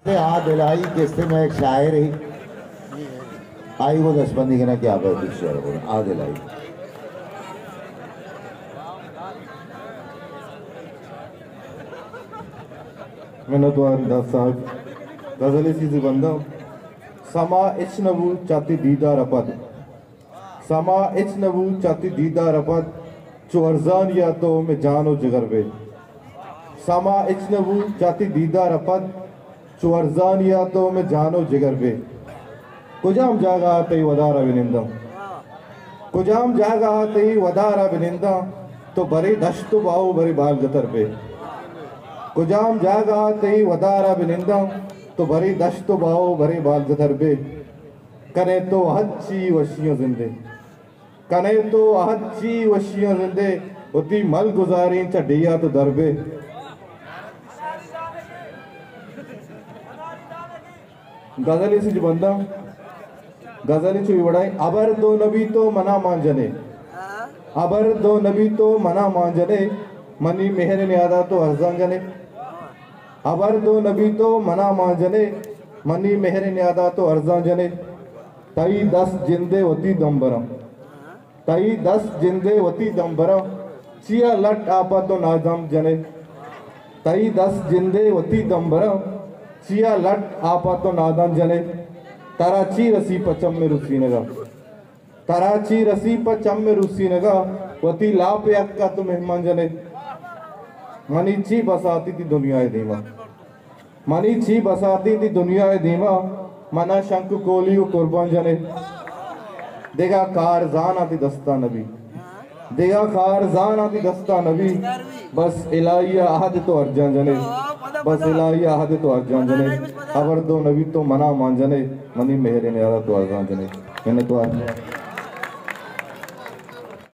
हाँ दिलाई किस्ते में एक शायर ही आई वो दसबंदी के ना क्या बैठी शेर को आ दिलाई मैंने तो दास साहब गजल सी बंदा समा इच नबू चाती दीदार अपद समा इच नबू चाती दीदार अपद चो अर्जान या तो मैं जानो जिगर बे समा इच नबू चाती दीदार अपद चो अर्जान या तो मैं जानो जिगर बे कुजाम जागा तई वदारा विनिंदा कुजाम जागा तई वदारा विनिंदा तो बरे दश्त बाओ बरे बाल गतर पे कुजाम जागा तई वदारा बिनिंदा तो भरी दश्त बाओ भरे बाल गदर बे कने तो हच्ची वशियों जिंदे कने तो हच्ची वशियों जिंदे उती मल गुजारी चढ़िया तो दरबे गजली से बंदा गजली से बड़ाई अबर दो नबी तो मना मांजने अबर दो नबी तो मना मांजने मनी मेहर न्यादा तो हरजान जने अबर दो नबी तो मना मांजने मनी मेहर न्यादा तो अर्जा जने तई 10 जिंदे वती दम्बरम तई 10 जिंदे वती दम्बरम चिया लट आपा तो नाजम जने तई 10 जिंदे वती दम्बरम चिया लट आपा तो नादम जने तराची रसी पचम में रुसी नगा तराची रसी पचम में रुसी नगा वती लाप अक्का तो मेहमान जने मनी ची बसाती थी दुनिया धीमा मनी छी बसाती थी दुनिया धीमा मना शंक कोली कुर्बान जने देगा कारजान आती दस्ता नबी देगा कारजान आती दस्ता नबी बस इलाही आहद तो अर्जान जने बस इलाही आहद तो अर्जान जने अबर दो नबी तो मना मान जने मनी मेहरे ने तो अर्जान जने मैंने तो